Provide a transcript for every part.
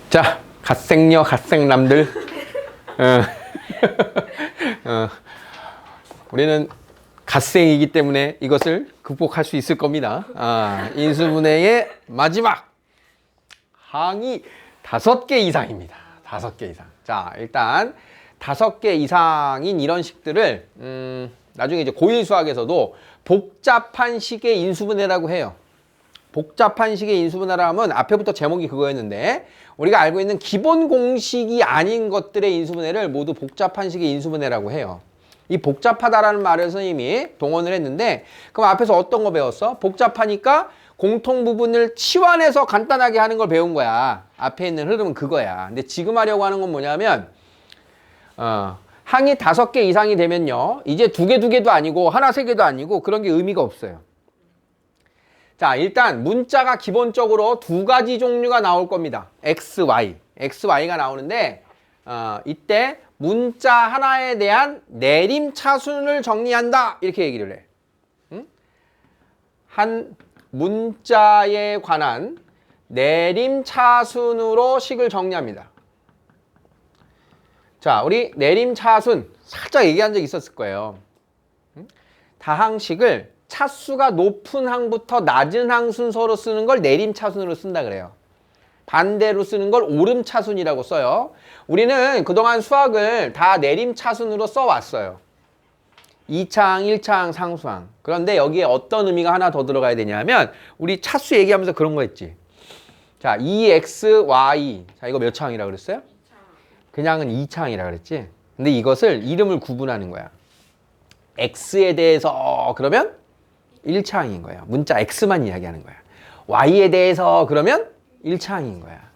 자, 갓생녀, 갓생남들. 우리는 갓생이기 때문에 이것을 극복할 수 있을 겁니다. 인수분해의 마지막 항이 5개 이상입니다. 5개 이상. 자, 일단 5개 이상인 이런 식들을 나중에 이제 고1 수학에서도 복잡한 식의 인수분해라고 해요. 복잡한 식의 인수분해라 하면 앞에부터 제목이 그거였는데, 우리가 알고 있는 기본 공식이 아닌 것들의 인수분해를 모두 복잡한 식의 인수분해라고 해요. 이 복잡하다라는 말을 선생님이 동원을 했는데, 그럼 앞에서 어떤 거 배웠어? 복잡하니까 공통 부분을 치환해서 간단하게 하는 걸 배운 거야. 앞에 있는 흐름은 그거야. 근데 지금 하려고 하는 건 뭐냐면, 항이 5개 이상이 되면요, 이제 2개도 아니고 하나 3개도 아니고 그런 게 의미가 없어요. 자, 일단 문자가 기본적으로 2가지 종류가 나올 겁니다. X, Y. XY가 나오는데, 이때 문자 하나에 대한 내림차순을 정리한다, 이렇게 얘기를 해. 한 문자에 관한 내림차순으로 식을 정리합니다. 자, 우리 내림차순 살짝 얘기한 적 있었을 거예요. 다항식을 차수가 높은 항부터 낮은 항 순서로 쓰는 걸 내림차순으로 쓴다 그래요. 반대로 쓰는 걸 오름차순이라고 써요. 우리는 그동안 수학을 다 내림차순으로 써왔어요. 2차항, 1차항, 상수항. 그런데 여기에 어떤 의미가 하나 더 들어가야 되냐면, 우리 차수 얘기하면서 그런 거 했지. 자, 2xy. 자, 이거 몇 차항이라고 그랬어요? 2차항. 그냥은 2차항이라고 그랬지. 근데 이것을 이름을 구분하는 거야. x에 대해서 그러면 1차항인 거야. 문자 x만 이야기하는 거야. y에 대해서 그러면 1차항인 거야.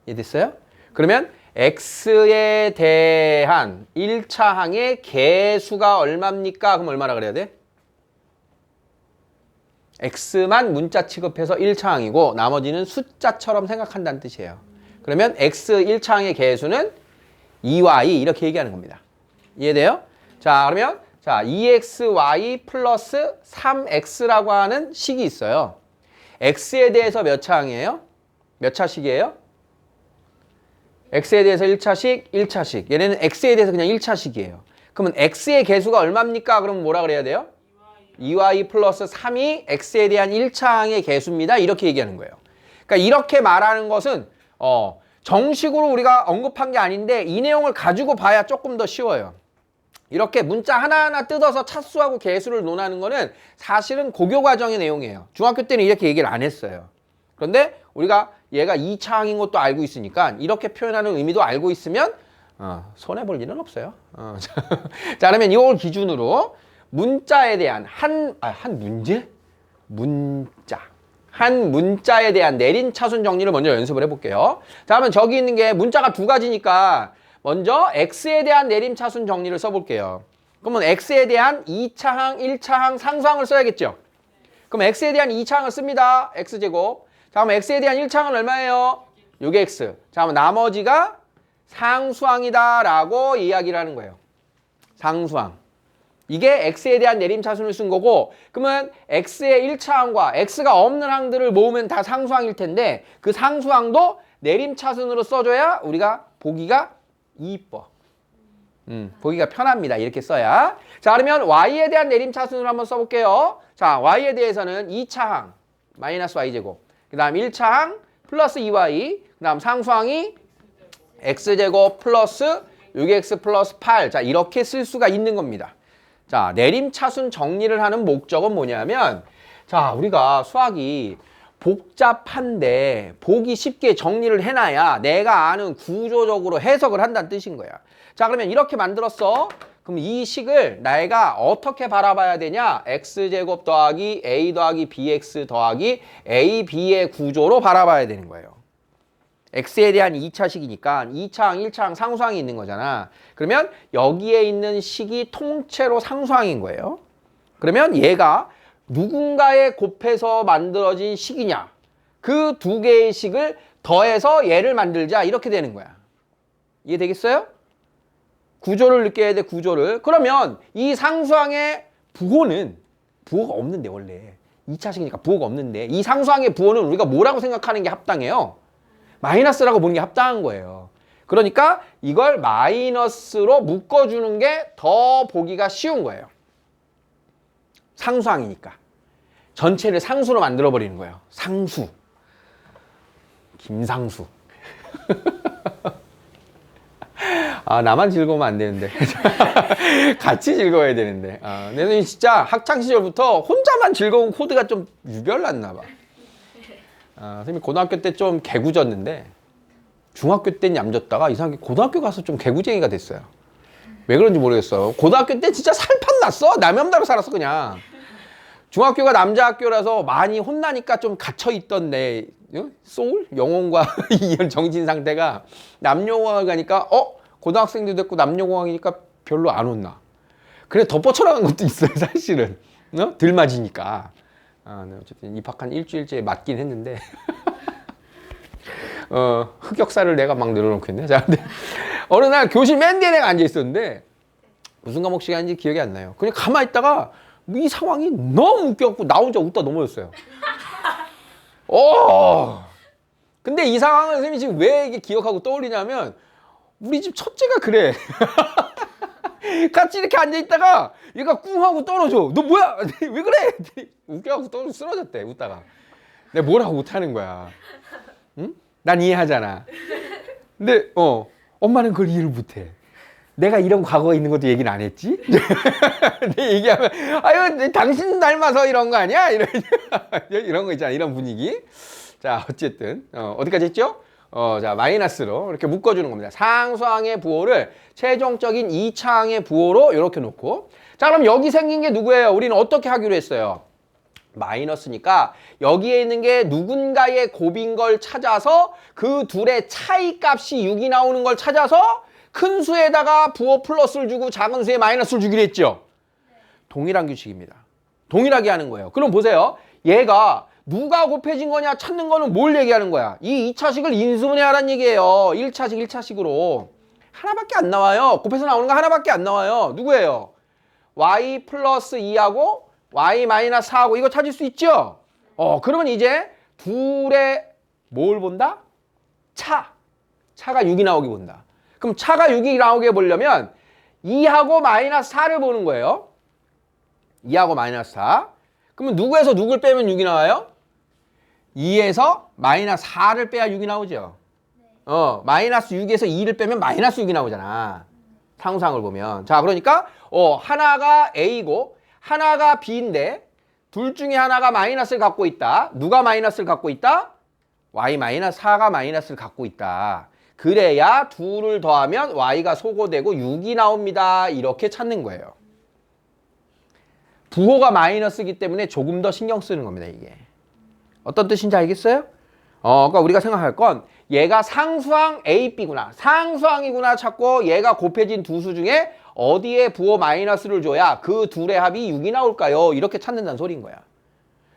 이해됐어요? 그러면 x에 대한 1차항의 개수가 얼마입니까? 그럼 얼마나 그래야 돼? x만 문자 취급해서 1차항이고 나머지는 숫자처럼 생각한다는 뜻이에요. 그러면 x 1차항의 개수는 2y 이렇게 얘기하는 겁니다. 이해돼요? 자, 그러면 자, 2xy 플러스 3x라고 하는 식이 있어요. x에 대해서 몇 차항이에요? 몇 차식이에요? x에 대해서 1차식, 1차식. 얘네는 x에 대해서 그냥 1차식이에요. 그러면 x의 개수가 얼마입니까? 그럼 뭐라 그래야 돼요? 2y 플러스 3이 x에 대한 1차항의 개수입니다. 이렇게 얘기하는 거예요. 그러니까 이렇게 말하는 것은 정식으로 우리가 언급한 게 아닌데 이 내용을 가지고 봐야 조금 더 쉬워요. 이렇게 문자 하나하나 뜯어서 차수하고 개수를 논하는 거는 사실은 고교 과정의 내용이에요. 중학교 때는 이렇게 얘기를 안 했어요. 그런데 우리가 얘가 2차항인 것도 알고 있으니까 이렇게 표현하는 의미도 알고 있으면 손해볼 일은 없어요. 자, 그러면 이걸 기준으로 문자에 대한 한 문자에 대한 내림차순 정리를 먼저 연습을 해볼게요. 자, 그러면 저기 있는 게 문자가 2가지니까 먼저 x에 대한 내림차순 정리를 써볼게요. 그러면 x에 대한 2차항, 1차항, 상수항을 써야겠죠? 그럼 x에 대한 2차항을 씁니다. x제곱. 자, 그럼 x에 대한 1차항은 얼마예요? 6x. 자, 그럼 나머지가 상수항이다 라고 이야기를 하는 거예요. 상수항. 이게 x에 대한 내림차순을 쓴 거고, 그러면 x의 1차항과 x가 없는 항들을 모으면 다 상수항일 텐데 그 상수항도 내림차순으로 써줘야 우리가 보기가 이뻐. 보기가 편합니다. 이렇게 써야. 자, 그러면 y에 대한 내림차순을 한번 써볼게요. 자, y에 대해서는 2차항 마이너스 y제곱, 그 다음 1차항 플러스 2y, 그 다음 상수항이 x제곱 플러스 6x 플러스 8. 자, 이렇게 쓸 수가 있는 겁니다. 자, 내림차순 정리를 하는 목적은 뭐냐면, 자, 우리가 수학이 복잡한데 보기 쉽게 정리를 해놔야 내가 아는 구조적으로 해석을 한다는 뜻인 거야. 자, 그러면 이렇게 만들었어. 그럼 이 식을 내가 어떻게 바라봐야 되냐? x제곱 더하기 a 더하기 bx 더하기 ab의 구조로 바라봐야 되는 거예요. x에 대한 2차식이니까 2차항, 1차항, 상수항이 있는 거잖아. 그러면 여기에 있는 식이 통째로 상수항인 거예요. 그러면 얘가 누군가에 곱해서 만들어진 식이냐? 그 2개의 식을 더해서 얘를 만들자. 이렇게 되는 거야. 이해되겠어요? 구조를 느껴야 돼, 구조를. 그러면 이 상수항의 부호가 없는데, 원래 2차식이니까 부호가 없는데 이 상수항의 부호는 우리가 뭐라고 생각하는 게 합당해요? 마이너스라고 보는 게 합당한 거예요. 그러니까 이걸 마이너스로 묶어주는 게 더 보기가 쉬운 거예요. 상수항이니까. 전체를 상수로 만들어버리는 거예요. 상수. 김상수. 아, 나만 즐거우면 안 되는데. 같이 즐거워야 되는데. 아, 근데 진짜 학창시절부터 혼자만 즐거운 코드가 좀 유별났나 봐. 아, 선생님이 고등학교 때 좀 개구졌는데 중학교 땐 얌졌다가 이상하게 고등학교 가서 좀 개구쟁이가 됐어요. 왜 그런지 모르겠어요. 고등학교 때 진짜 살판 났어. 남염다로 살았어 그냥. 중학교가 남자 학교라서 많이 혼나니까 좀 갇혀있던 내 소울? 영혼과 이런 정신 상태가 남녀공학을 가니까 고등학생도 됐고 남녀공학이니까 별로 안 혼나. 그래 더 뻗쳐나간 것도 있어요 사실은. 덜 맞으니까. 아, 네, 어쨌든 입학한 일주일째 맞긴 했는데 흑역사를 내가 막 늘어놓고 있네. 자, 근데 어느 날 교실 맨 뒤에 내가 앉아 있었는데 무슨 과목 시간인지 기억이 안 나요. 그냥 가만히 있다가 이 상황이 너무 웃겨갖고 나 혼자 웃다 넘어졌어요. 근데 이 상황을 선생님이 지금 왜 이게 기억하고 떠올리냐면 우리 집 첫째가 그래. 같이 이렇게 앉아있다가 얘가 꿍 하고 떨어져. 너 뭐야? 왜 그래? 웃겨갖고 떨어져 쓰러졌대 웃다가. 내가 뭘 하고 못하는 거야. 응? 난 이해하잖아. 근데 엄마는 그걸 이해를 못해. 내가 이런 과거가 있는 것도 얘기는 안 했지? 내 얘기하면 아유 당신 닮아서 이런 거 아니야? 이런 거 있잖아. 이런 분위기. 자 어쨌든 어디까지 했죠? 자 마이너스로 이렇게 묶어주는 겁니다. 상수항의 부호를 최종적인 2차항의 부호로 이렇게 놓고 자 그럼 여기 생긴 게 누구예요? 우리는 어떻게 하기로 했어요? 마이너스니까 여기에 있는 게 누군가의 곱인 걸 찾아서 그 둘의 차이 값이 6이 나오는 걸 찾아서 큰 수에다가 부호 플러스를 주고 작은 수에 마이너스를 주기로 했죠. 동일한 규칙입니다. 동일하게 하는 거예요. 그럼 보세요. 얘가 누가 곱해진 거냐 찾는 거는 뭘 얘기하는 거야? 이 2차식을 인수분해하라는 얘기예요. 1차식 1차식으로. 하나밖에 안 나와요. 곱해서 나오는 거 하나밖에 안 나와요. 누구예요? y 플러스 2하고 y 마이너스 4하고 이거 찾을 수 있죠? 그러면 이제 둘의 뭘 본다? 차가 6이 나오게 본다. 그럼 차가 6이 나오게 보려면 2하고 마이너스 4를 보는 거예요. 2하고 마이너스 4. 그러면 누구에서 누굴 빼면 6이 나와요? 2에서 마이너스 4를 빼야 6이 나오죠. 마이너스 6에서 2를 빼면 마이너스 6이 나오잖아. 상수항을 보면. 자, 그러니까 하나가 A고 하나가 B인데 둘 중에 하나가 마이너스를 갖고 있다. 누가 마이너스를 갖고 있다? y 마이너스 4가 마이너스를 갖고 있다. 그래야 둘을 더하면 y가 소거되고 6이 나옵니다. 이렇게 찾는 거예요. 부호가 마이너스이기 때문에 조금 더 신경 쓰는 겁니다. 이게. 어떤 뜻인지 알겠어요? 그러니까 우리가 생각할 건 얘가 상수항 A, B구나. 상수항이구나 찾고 얘가 곱해진 두 수 중에 어디에 부호 마이너스를 줘야 그 둘의 합이 6이 나올까요? 이렇게 찾는다는 소리인 거야.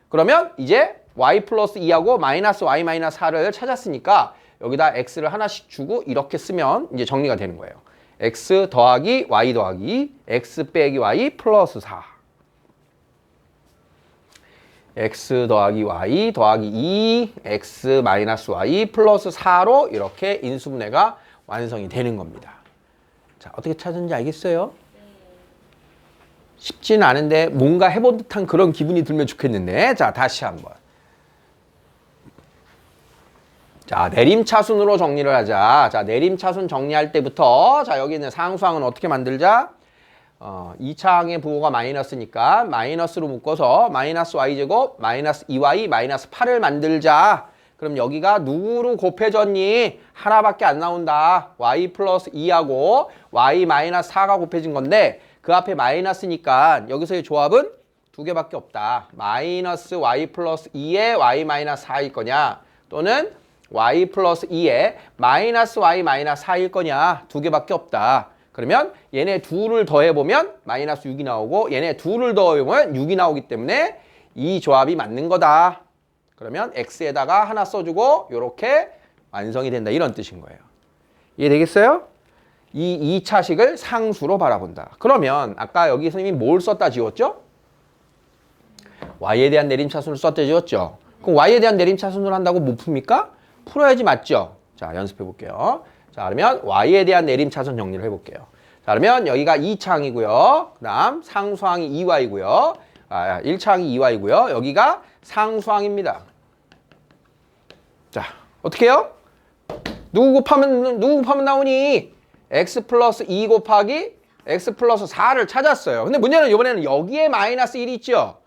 그러면 이제 y 플러스 2하고 마이너스 y 마이너스 4를 찾았으니까 여기다 x를 하나씩 주고 이렇게 쓰면 이제 정리가 되는 거예요. x 더하기 y 더하기 x 빼기 y 플러스 4. x 더하기 y 더하기 2 x 마이너스 y 플러스 4로 이렇게 인수분해가 완성이 되는 겁니다. 자, 어떻게 찾은지 알겠어요? 쉽지는 않은데 뭔가 해본 듯한 그런 기분이 들면 좋겠는데 자, 다시 한번. 자, 내림차순으로 정리를 하자. 자, 내림차순 정리할 때부터 자, 여기 있는 상수항은 어떻게 만들자? 2차항의 부호가 마이너스니까 마이너스로 묶어서 마이너스 y제곱 마이너스 2y 마이너스 8을 만들자. 그럼 여기가 누구로 곱해졌니? 하나밖에 안 나온다. y 플러스 2하고 y 마이너스 4가 곱해진 건데 그 앞에 마이너스니까 여기서의 조합은 두 개밖에 없다. 마이너스 y 플러스 2에 y 마이너스 4일 거냐 또는 y 플러스 2에 마이너스 y 마이너스 4일 거냐 두 개밖에 없다. 그러면 얘네 둘을 더해보면 마이너스 6이 나오고 얘네 둘을 더해보면 6이 나오기 때문에 이 조합이 맞는 거다. 그러면 x에다가 하나 써주고 이렇게 완성이 된다. 이런 뜻인 거예요. 이해되겠어요? 이 2차식을 상수로 바라본다. 그러면 아까 여기 선생님이 뭘 썼다 지웠죠? y에 대한 내림차순을 썼다 지웠죠? 그럼 y에 대한 내림차순을 한다고 못 풉니까? 풀어야지 맞죠? 자, 연습해 볼게요. 자, 그러면 y에 대한 내림차순 정리를 해볼게요. 자, 그러면 여기가 2차항이고요. 그 다음 상수항이 2y고요. 1차항이 2y고요. 여기가 상수항입니다. 자, 어떻게 해요? 누구 곱하면 나오니? x 플러스 2 곱하기 x 플러스 4를 찾았어요. 근데 문제는 이번에는 여기에 마이너스 1이 있죠?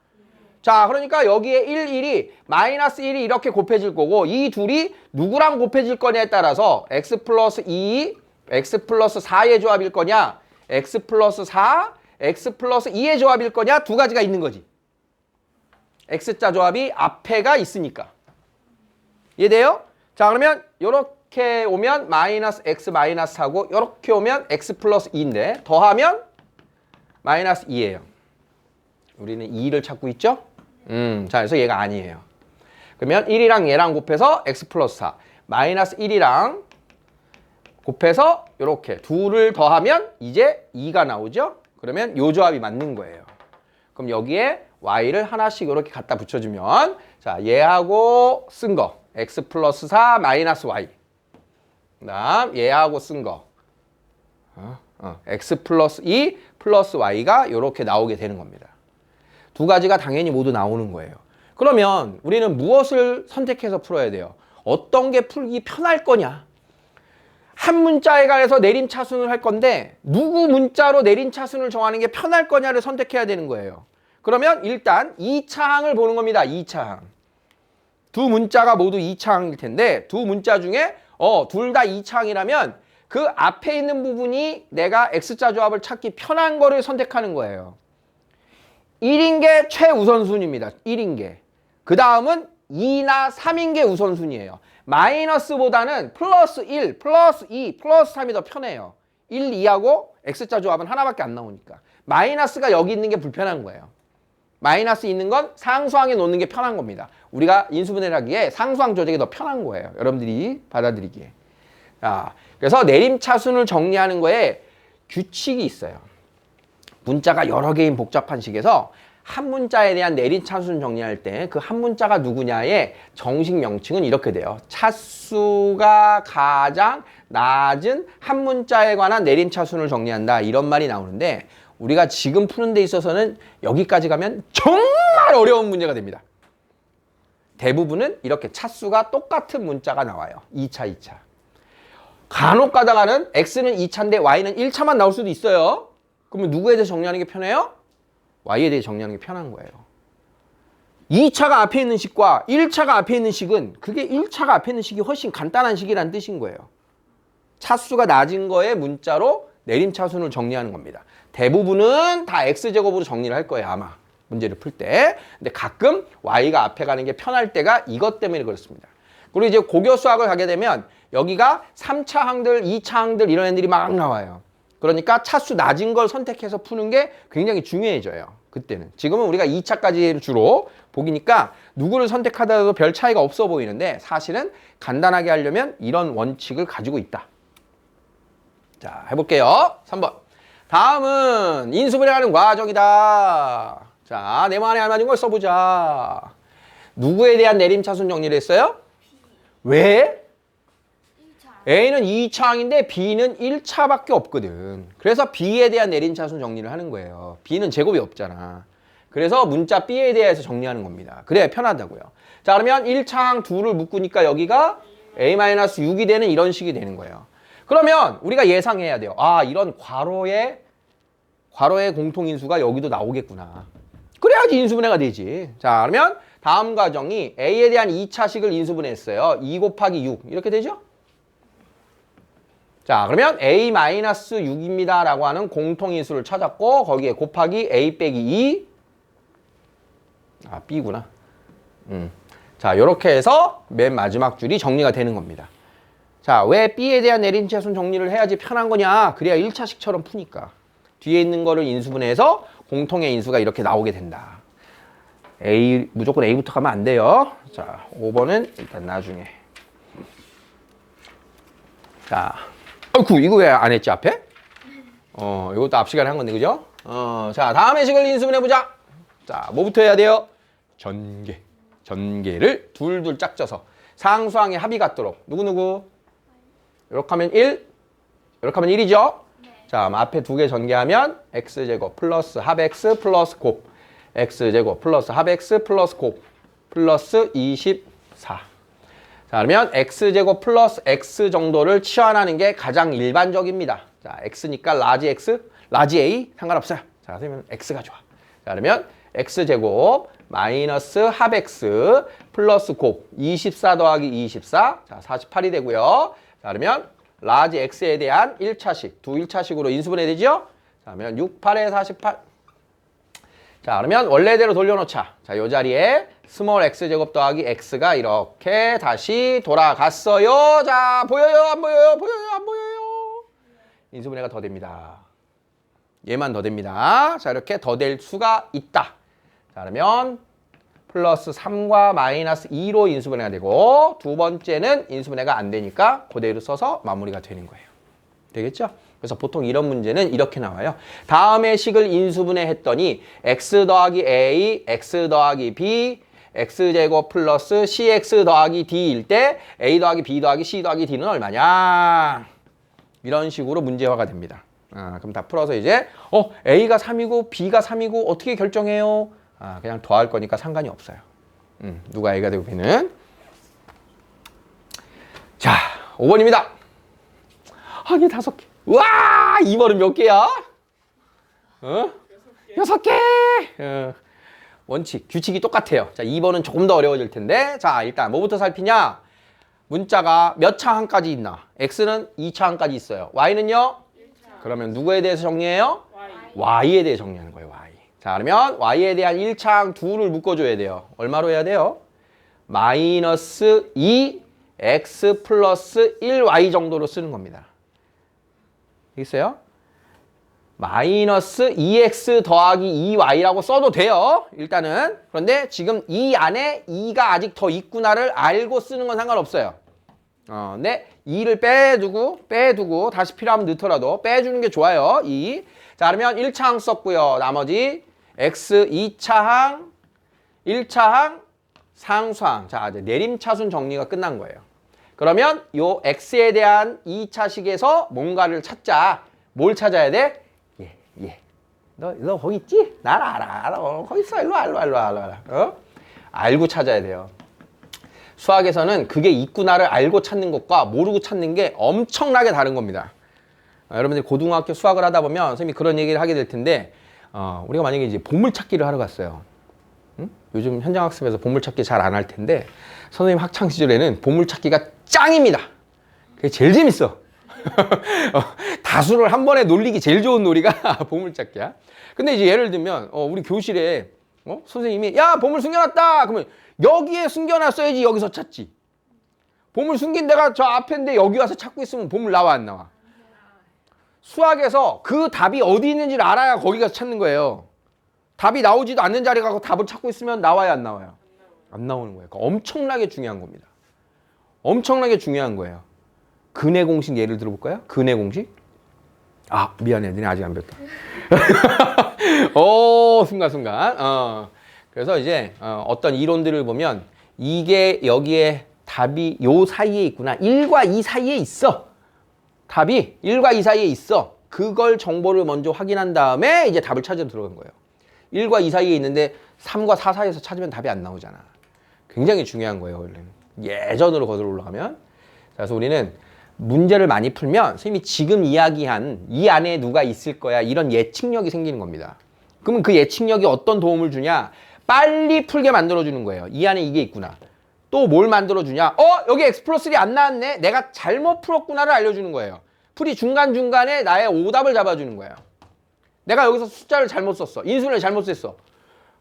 자, 그러니까 여기에 1, 1이 마이너스 1이 이렇게 곱해질 거고 이 둘이 누구랑 곱해질 거냐에 따라서 x 플러스 2, x 플러스 4의 조합일 거냐 x 플러스 4, x 플러스 2의 조합일 거냐 두 가지가 있는 거지. x자 조합이 앞에가 있으니까. 이해돼요? 자, 그러면 요렇게 오면 마이너스 x 마이너스 하고 요렇게 오면 x 플러스 2인데 더하면 마이너스 2예요. 우리는 2를 찾고 있죠? 자, 그래서 얘가 아니에요. 그러면 1이랑 얘랑 곱해서 x 플러스 4 마이너스 1이랑 곱해서 요렇게 둘을 더하면 이제 2가 나오죠? 그러면 요 조합이 맞는 거예요. 그럼 여기에 y를 하나씩 이렇게 갖다 붙여주면 자, 얘하고 쓴 거 x 플러스 4 마이너스 y 그 다음 얘하고 쓴 거 x 플러스 2 플러스 y가 이렇게 나오게 되는 겁니다. 두 가지가 당연히 모두 나오는 거예요. 그러면 우리는 무엇을 선택해서 풀어야 돼요? 어떤 게 풀기 편할 거냐? 한 문자에 관해서 내림차순을 할 건데 누구 문자로 내림차순을 정하는 게 편할 거냐를 선택해야 되는 거예요. 그러면 일단 2차항을 보는 겁니다. 2차항. 두 문자가 모두 2차항일 텐데 두 문자 중에 둘 다 2차항이라면 그 앞에 있는 부분이 내가 X자 조합을 찾기 편한 거를 선택하는 거예요. 1인 게 최우선순위입니다. 1인 게. 그 다음은 2나 3인 게 우선순위예요. 마이너스보다는 플러스 1, 플러스 2, 플러스 3이 더 편해요. 1, 2하고 X자 조합은 하나밖에 안 나오니까. 마이너스가 여기 있는 게 불편한 거예요. 마이너스 있는 건 상수항에 놓는 게 편한 겁니다. 우리가 인수분해를 하기에 상수항 조작이 더 편한 거예요. 여러분들이 받아들이기에. 자, 그래서 내림차순을 정리하는 거에 규칙이 있어요. 문자가 여러 개인 복잡한 식에서 한 문자에 대한 내림차순 정리할 때 그 한 문자가 누구냐의 정식 명칭은 이렇게 돼요. 차수가 가장 낮은 한 문자에 관한 내림차순을 정리한다. 이런 말이 나오는데 우리가 지금 푸는 데 있어서는 여기까지 가면 정말 어려운 문제가 됩니다. 대부분은 이렇게 차수가 똑같은 문자가 나와요. 2차, 2차. 간혹 가다가는 x는 2차인데 y는 1차만 나올 수도 있어요. 그러면 누구에 대해 정리하는 게 편해요? y에 대해 정리하는 게 편한 거예요. 2차가 앞에 있는 식과 1차가 앞에 있는 식은 그게 1차가 앞에 있는 식이 훨씬 간단한 식이라는 뜻인 거예요. 차수가 낮은 거에 문자로 내림차순을 정리하는 겁니다. 대부분은 다 x제곱으로 정리를 할 거예요. 아마 문제를 풀 때. 근데 가끔 y가 앞에 가는 게 편할 때가 이것 때문에 그렇습니다. 그리고 이제 고교 수학을 가게 되면 여기가 3차항들, 2차항들 이런 애들이 막 나와요. 그러니까 차수 낮은 걸 선택해서 푸는 게 굉장히 중요해져요. 그때는. 지금은 우리가 2차까지 주로 보기니까 누구를 선택하더라도 별 차이가 없어 보이는데 사실은 간단하게 하려면 이런 원칙을 가지고 있다. 자, 해볼게요. 3번. 다음은 인수분해하는 과정이다. 자, 네모안에 알맞은 걸 써보자. 누구에 대한 내림차순 정리를 했어요? 왜? A는 2차항인데 B는 1차밖에 없거든. 그래서 B에 대한 내림차순 정리를 하는 거예요. B는 제곱이 없잖아. 그래서 문자 B에 대해서 정리하는 겁니다. 그래야 편하다고요. 자, 그러면 1차항 2를 묶으니까 여기가 A-6이 되는 이런 식이 되는 거예요. 그러면 우리가 예상해야 돼요. 아, 이런 괄호의 공통인수가 여기도 나오겠구나. 그래야지 인수분해가 되지. 자, 그러면 다음 과정이 A에 대한 2차식을 인수분해했어요. 2 곱하기 6 이렇게 되죠? 자, 그러면 A-6입니다 라고 하는 공통인수를 찾았고 거기에 곱하기 A 빼기 2 B구나. 자, 요렇게 해서 맨 마지막 줄이 정리가 되는 겁니다. 자, 왜 B에 대한 내림차순 정리를 해야지 편한 거냐? 그래야 1차식처럼 푸니까. 뒤에 있는 거를 인수분해해서 공통의 인수가 이렇게 나오게 된다. 무조건 A부터 가면 안 돼요. 자, 5번은 일단 나중에. 자, 어이쿠, 이거 왜 안 했지, 앞에? 이것도 앞 시간에 한 건데, 그죠? 자, 다음의 식을 인수분해보자. 자, 뭐부터 해야 돼요? 전개. 전개를 둘둘 짝져서. 상수항의 합이 같도록. 누구누구? 이렇게 하면 1, 이렇게 하면 1이죠? 자, 앞에 두 개 전개하면 x제곱 플러스 합 x 플러스 곱 x제곱 플러스 합 x 플러스 곱 플러스 24. 자, 그러면 x제곱 플러스 x 정도를 치환하는 게 가장 일반적입니다. 자, x니까 라지 x, 라지 a 상관없어요. 자, 그러면 x가 좋아. 자, 그러면 x제곱 마이너스 합 x 플러스 곱 24 더하기 24. 자, 48이 되고요. 자, 그러면 라지 x에 대한 1차식, 두 1차식으로 인수분해 되죠? 자, 그러면 68에 48. 자, 그러면 원래대로 돌려놓자. 자, 요 자리에 스몰 x제곱 더하기 x가 이렇게 다시 돌아갔어요. 자, 보여요? 안 보여요? 보여요? 안 보여요? 인수분해가 더 됩니다. 얘만 더 됩니다. 자, 이렇게 더 될 수가 있다. 자, 그러면 플러스 3과 마이너스 2로 인수분해가 되고 두 번째는 인수분해가 안 되니까 그대로 써서 마무리가 되는 거예요. 되겠죠? 그래서 보통 이런 문제는 이렇게 나와요. 다음의 식을 인수분해 했더니 x 더하기 a, x 더하기 b, x제곱 플러스 cx 더하기 d일 때 a 더하기 b 더하기 c 더하기 d는 얼마냐? 이런 식으로 문제화가 됩니다. 그럼 다 풀어서 이제 a가 3이고 b가 3이고 어떻게 결정해요? 그냥 더할 거니까 상관이 없어요. 누가 a가 되고 b는. 자, 5번입니다. 아니 5개. 와, 2번은 몇 개야? 6개. 원칙, 규칙이 똑같아요. 자, 2번은 조금 더 어려워질 텐데. 자, 일단 뭐부터 살피냐? 문자가 몇 차항까지 있나? x는 2차항까지 있어요. y는요? 1차항. 그러면 누구에 대해서 정리해요? y에 대해 정리하는 거예요. y. 자, 그러면 y에 대한 1차항 2를 묶어줘야 돼요. 얼마로 해야 돼요? 마이너스 2x 플러스 1y 정도로 쓰는 겁니다. 있어요? 마이너스 2x 더하기 2y라고 써도 돼요. 일단은. 그런데 지금 이 안에 2가 아직 더 있구나를 알고 쓰는 건 상관없어요. 근데 2를 빼두고 다시 필요하면 넣더라도 빼주는 게 좋아요. 2. 자, 그러면 1차항 썼고요. 나머지 x 2차항, 1차항, 상수항. 자, 이제 내림차순 정리가 끝난 거예요. 그러면 요 x에 대한 2차식에서 뭔가를 찾자. 뭘 찾아야 돼? 너 거기 있지? 날 알아. 거기 있어. 일로 와. 알고 찾아야 돼요. 수학에서는 그게 있구나를 알고 찾는 것과 모르고 찾는 게 엄청나게 다른 겁니다. 여러분들이 고등학교 수학을 하다 보면 선생님이 그런 얘기를 하게 될 텐데 우리가 만약에 이제 보물찾기를 하러 갔어요. 요즘 현장학습에서 보물찾기 잘 안 할 텐데 선생님 학창시절에는 보물찾기가 짱입니다. 그게 제일 재밌어. 다수를 한 번에 놀리기 제일 좋은 놀이가 보물찾기야. 근데 이제 예를 들면 우리 교실에 선생님이 야 보물 숨겨놨다. 그러면 여기에 숨겨놨어야지 여기서 찾지. 보물 숨긴 데가 저 앞인데 여기 와서 찾고 있으면 보물 나와 안 나와? 수학에서 그 답이 어디 있는지를 알아야 거기 가서 찾는 거예요. 답이 나오지도 않는 자리 가고 답을 찾고 있으면 나와요 안 나와요? 안 나오는 거예요. 그러니까 엄청나게 중요한 겁니다. 엄청나게 중요한 거예요. 근해 공식 예를 들어볼까요? 근해 공식? 미안해. 너네 아직 안 배웠다. 순간. 그래서 이제 어떤 이론들을 보면 이게 여기에 답이 요 사이에 있구나. 1과 2 사이에 있어. 답이 1과 2 사이에 있어. 그걸 정보를 먼저 확인한 다음에 이제 답을 찾으러 들어간 거예요. 1과 2 사이에 있는데 3과 4 사이에서 찾으면 답이 안 나오잖아. 굉장히 중요한 거예요. 원래는. 예전으로 거슬러 올라가면. 그래서 우리는 문제를 많이 풀면 선생님이 지금 이야기한 이 안에 누가 있을 거야 이런 예측력이 생기는 겁니다. 그러면 그 예측력이 어떤 도움을 주냐? 빨리 풀게 만들어주는 거예요. 이 안에 이게 있구나. 또 뭘 만들어주냐? 여기 x 플러스 1이 안 나왔네? 내가 잘못 풀었구나를 알려주는 거예요. 풀이 중간중간에 나의 오답을 잡아주는 거예요. 내가 여기서 숫자를 잘못 썼어. 인수분해를 잘못 썼어.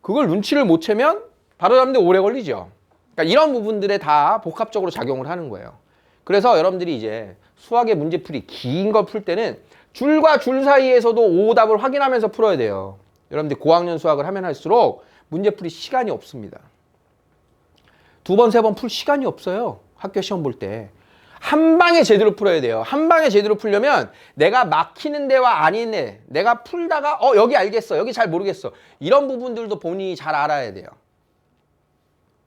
그걸 눈치를 못 채면 바로 잡는데 오래 걸리죠. 그러니까 이런 부분들에 다 복합적으로 작용을 하는 거예요. 그래서 여러분들이 이제 수학의 문제풀이 긴 걸 풀 때는 줄과 줄 사이에서도 오답을 확인하면서 풀어야 돼요. 여러분들이 고학년 수학을 하면 할수록 문제풀이 시간이 없습니다. 2번, 3번 풀 시간이 없어요. 학교 시험 볼 때. 한 방에 제대로 풀어야 돼요. 한 방에 제대로 풀려면 내가 막히는 데와 아닌 데 내가 풀다가 여기 알겠어. 여기 잘 모르겠어. 이런 부분들도 본인이 잘 알아야 돼요.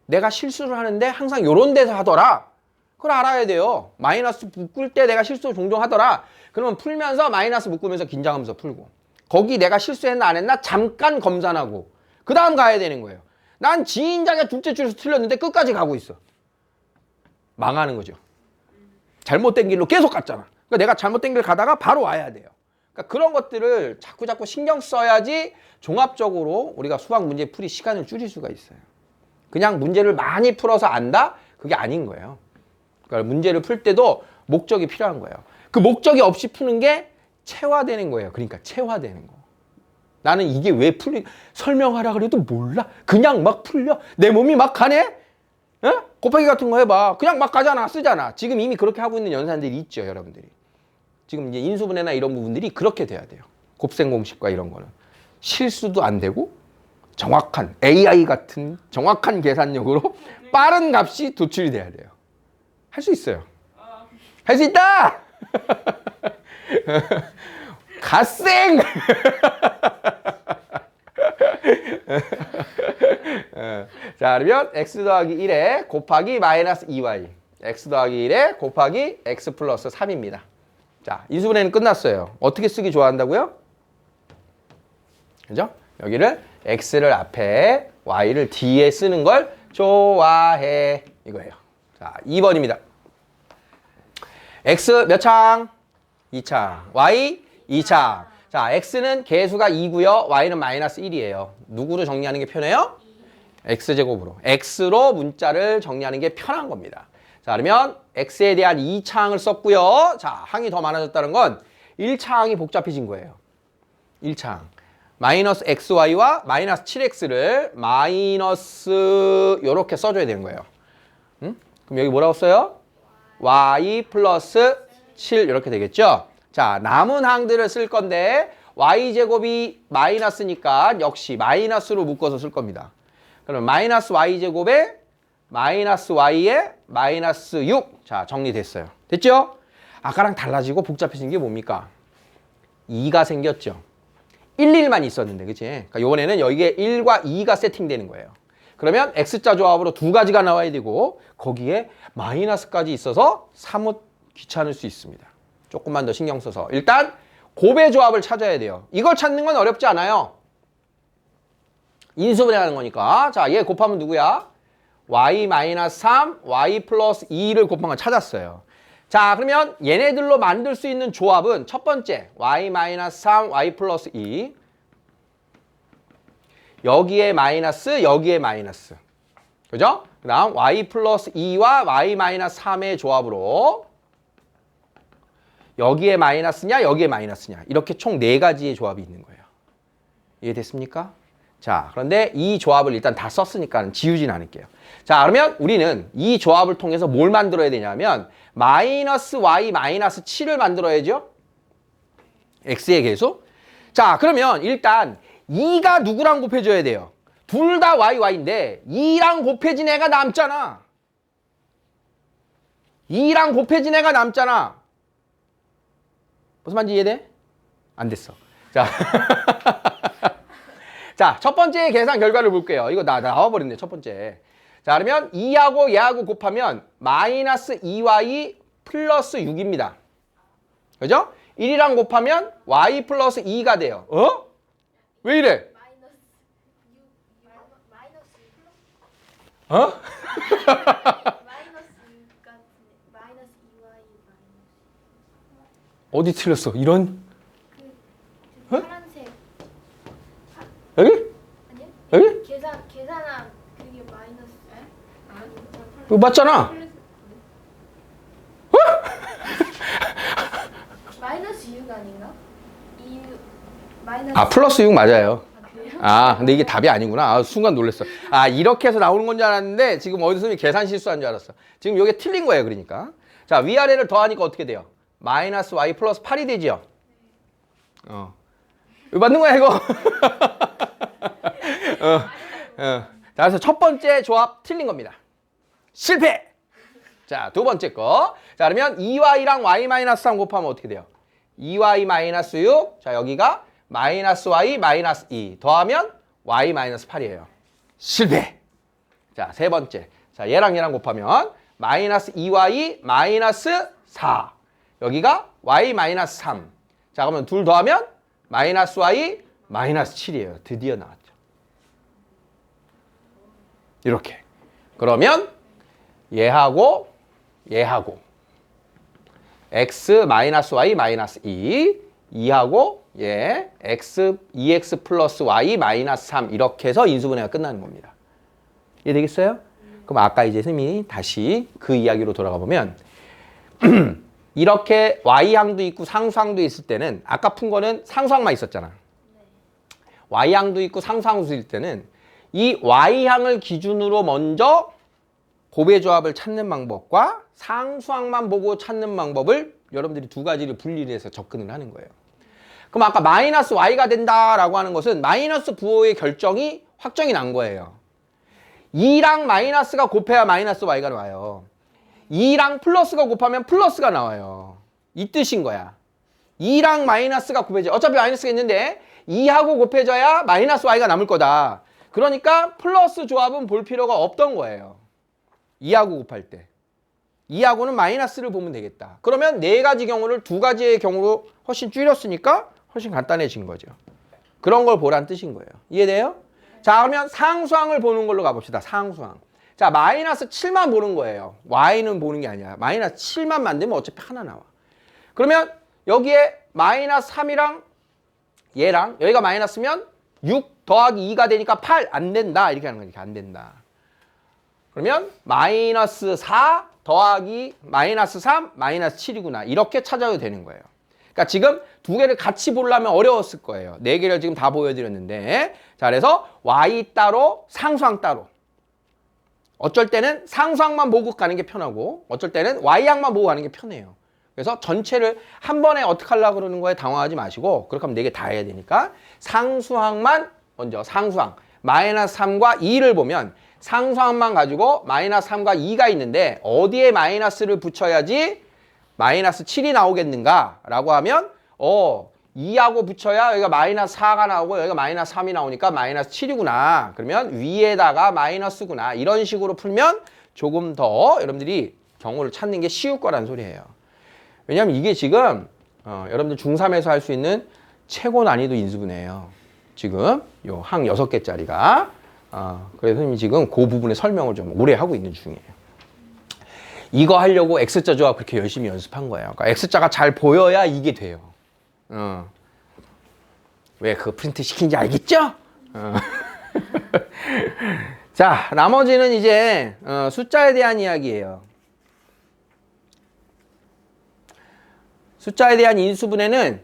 내가 실수를 하는데 항상 요런 데서 하더라. 그걸 알아야 돼요. 마이너스 묶을 때 내가 실수 종종 하더라. 그러면 풀면서 마이너스 묶으면서 긴장하면서 풀고. 거기 내가 실수했나 안 했나 잠깐 검산하고. 그 다음 가야 되는 거예요. 난 지인자가 둘째 줄에서 틀렸는데 끝까지 가고 있어. 망하는 거죠. 잘못된 길로 계속 갔잖아. 그러니까 내가 잘못된 길 가다가 바로 와야 돼요. 그러니까 그런 것들을 자꾸 신경 써야지 종합적으로 우리가 수학 문제 풀이 시간을 줄일 수가 있어요. 그냥 문제를 많이 풀어서 안다? 그게 아닌 거예요. 그러니까 문제를 풀 때도 목적이 필요한 거예요. 그 목적이 없이 푸는 게 체화되는 거예요. 그러니까 체화되는 거. 나는 이게 왜 설명하라 그래도 몰라. 그냥 막 풀려. 내 몸이 막 가네? 에? 곱하기 같은 거 해봐. 그냥 막 가잖아. 쓰잖아. 지금 이미 그렇게 하고 있는 연산들이 있죠. 여러분들이. 지금 이제 인수분해나 이런 부분들이 그렇게 돼야 돼요. 곱셈 공식과 이런 거는. 실수도 안 되고 정확한 AI 같은 정확한 계산력으로 빠른 값이 도출이 돼야 돼요. 할 수 있어요. 할 수 있다! 갓생! 자, 그러면 x 더하기 1에 곱하기 마이너스 2y. x 더하기 1에 곱하기 x 플러스 3입니다. 자, 인수분해는 끝났어요. 어떻게 쓰기 좋아한다고요? 그죠? 여기를 x를 앞에 y를 뒤에 쓰는 걸 좋아해. 이거예요. 자, 2번입니다. x 몇 창? 2창. y 2창. 자, x는 개수가 2고요. y는 마이너스 1이에요. 누구로 정리하는 게 편해요? x제곱으로. x로 문자를 정리하는 게 편한 겁니다. 자, 그러면 x에 대한 2창을 썼고요. 자, 항이 더 많아졌다는 건 1창이 복잡해진 거예요. 1창. 마이너스 xy와 마이너스 7x를 마이너스 요렇게 써줘야 되는 거예요. 응? 그럼 여기 뭐라고 써요? y 플러스 7 이렇게 되겠죠? 자, 남은 항들을 쓸 건데 y제곱이 마이너스니까 역시 마이너스로 묶어서 쓸 겁니다. 그러면 마이너스 y제곱에 마이너스 y에 마이너스 6. 자, 정리됐어요. 됐죠? 아까랑 달라지고 복잡해진 게 뭡니까? 2가 생겼죠. 1, 1만 있었는데, 그치? 그러니까 이번에는 여기에 1과 2가 세팅되는 거예요. 그러면 X자 조합으로 두 가지가 나와야 되고 거기에 마이너스까지 있어서 사뭇 귀찮을 수 있습니다. 조금만 더 신경 써서 일단 곱의 조합을 찾아야 돼요. 이걸 찾는 건 어렵지 않아요. 인수분해하는 거니까. 자, 얘 곱하면 누구야? y-3, y 플러스 2를 곱한 걸 찾았어요. 자, 그러면 얘네들로 만들 수 있는 조합은 첫 번째 y-3, y 플러스 2 여기에 마이너스, 여기에 마이너스. 그죠? 그 다음 y 플러스 2와 y 마이너스 3의 조합으로 여기에 마이너스냐, 여기에 마이너스냐. 이렇게 총 4가지의 조합이 있는 거예요. 이해됐습니까? 자, 그런데 이 조합을 일단 다 썼으니까 지우진 않을게요. 자, 그러면 우리는 이 조합을 통해서 뭘 만들어야 되냐면 마이너스 y 마이너스 7을 만들어야죠. x의 개수. 자, 그러면 일단 2가 누구랑 곱해줘야 돼요? 둘 다 y인데 2랑 곱해진 애가 남잖아. 2랑 곱해진 애가 남잖아. 무슨 말인지 이해돼? 안 됐어. 자, 자, 첫 번째 계산 결과를 볼게요. 이거 나와버렸네, 첫 번째. 자, 그러면 2하고 얘하고 곱하면 마이너스 2y 플러스 6입니다. 그죠? 1이랑 곱하면 y 플러스 2가 돼요. 어? 왜 이래? 어? 어디 틀렸어? 이런? 파란색. 여기? 아니요? 여기? 계산한 그게 마이너스. 이거 맞잖아. 마이너스 6 아닌가? 2 마이너스. 아, 플러스 6 맞아요. 그래요? 아, 근데 이게 답이 아니구나. 아, 순간 놀랐어. 아, 이렇게 해서 나오는 건 줄 알았는데 지금 어디서 계산 실수한 줄 알았어. 지금 이게 틀린 거예요, 그러니까. 자, 위아래를 더하니까 어떻게 돼요? 마이너스 y 플러스 8이 되죠? 이거 맞는 거야, 이거? 자, 그래서 첫 번째 조합 틀린 겁니다. 실패! 자, 두 번째 거. 자, 그러면 2y랑 y 마이너스 3 곱하면 어떻게 돼요? 2y 마이너스 6. 자, 여기가 마이너스 y 마이너스 2. 더하면 y 마이너스 8이에요. 실패! 자, 세 번째. 자, 얘랑 곱하면 마이너스 2y 마이너스 4. 여기가 y 마이너스 3. 자, 그러면 둘 더하면 마이너스 y 마이너스 7이에요. 드디어 나왔죠. 이렇게. 그러면 얘하고 x 마이너스 y 마이너스 2, 2하고 얘 x 2x 플러스 y 마이너스 3 이렇게 해서 인수분해가 끝나는 겁니다. 이해되겠어요? 그럼 아까 이제 선생님이 다시 그 이야기로 돌아가 보면 이렇게 y항도 있고 상수항도 있을 때는 아까 푼 거는 상수항만 있었잖아. y항도 있고 상수항도 있을 때는 이 y항을 기준으로 먼저 곱의 조합을 찾는 방법과 상수항만 보고 찾는 방법을 여러분들이 두 가지를 분리를 해서 접근을 하는 거예요. 그럼 아까 마이너스 y가 된다라고 하는 것은 마이너스 부호의 결정이 확정이 난 거예요. 2랑 마이너스가 곱해야 마이너스 y가 나와요. 2랑 플러스가 곱하면 플러스가 나와요. 이 뜻인 거야. 2랑 마이너스가 곱해져. 어차피 마이너스가 있는데 2하고 곱해져야 마이너스 y가 남을 거다. 그러니까 플러스 조합은 볼 필요가 없던 거예요. 2하고 곱할 때. 2하고는 마이너스를 보면 되겠다. 그러면 네 가지 경우를 두 가지의 경우로 훨씬 줄였으니까 훨씬 간단해진 거죠. 그런 걸 보란 뜻인 거예요. 이해돼요? 자, 그러면 상수항을 보는 걸로 가봅시다. 상수항. 자, 마이너스 7만 보는 거예요. y는 보는 게 아니야. 마이너스 7만 만들면 어차피 하나 나와. 그러면 여기에 마이너스 3이랑 얘랑 여기가 마이너스면 6 더하기 2가 되니까 8 안 된다. 이렇게 하는 거니까 안 된다. 그러면 마이너스 4 더하기 마이너스 3 마이너스 7이구나. 이렇게 찾아도 되는 거예요. 그러니까 지금 두 개를 같이 보려면 어려웠을 거예요. 네 개를 지금 다 보여드렸는데. 자, 그래서 y 따로 상수항 따로. 어쩔 때는 상수항만 보고 가는 게 편하고 어쩔 때는 y항만 보고 가는 게 편해요. 그래서 전체를 한 번에 어떻게 하려고 그러는 거에 당황하지 마시고 그렇게 하면 네 개 다 해야 되니까 상수항만 먼저 상수항 마이너스 3과 2를 보면 상수항만 가지고 마이너스 3과 2가 있는데 어디에 마이너스를 붙여야지 마이너스 7이 나오겠는가 라고 하면 2하고 붙여야 여기가 마이너스 4가 나오고 여기가 마이너스 3이 나오니까 마이너스 7이구나. 그러면 위에다가 마이너스구나. 이런 식으로 풀면 조금 더 여러분들이 경우를 찾는 게 쉬울 거란 소리예요. 왜냐하면 이게 지금 여러분들 중3에서 할 수 있는 최고 난이도 인수분해예요. 지금 요 항 6개짜리가 그래서 선생님이 지금 그 부분의 설명을 좀 오래 하고 있는 중이에요. 이거 하려고 X자 조합 그렇게 열심히 연습한 거예요. 그러니까 X자가 잘 보여야 이게 돼요. 왜 그 프린트 시킨지 알겠죠? 자, 나머지는 이제 숫자에 대한 이야기예요. 숫자에 대한 인수분해는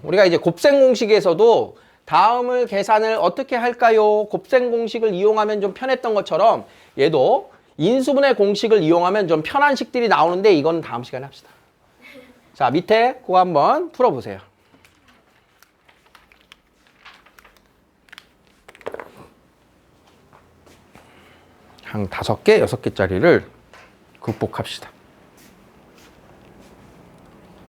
우리가 이제 곱셈 공식에서도 다음을 계산을 어떻게 할까요? 곱셈 공식을 이용하면 좀 편했던 것처럼 얘도 인수분해 공식을 이용하면 좀 편한 식들이 나오는데 이건 다음 시간에 합시다. 자, 밑에 그거 한번 풀어보세요. 한 5개, 6개짜리를 극복합시다.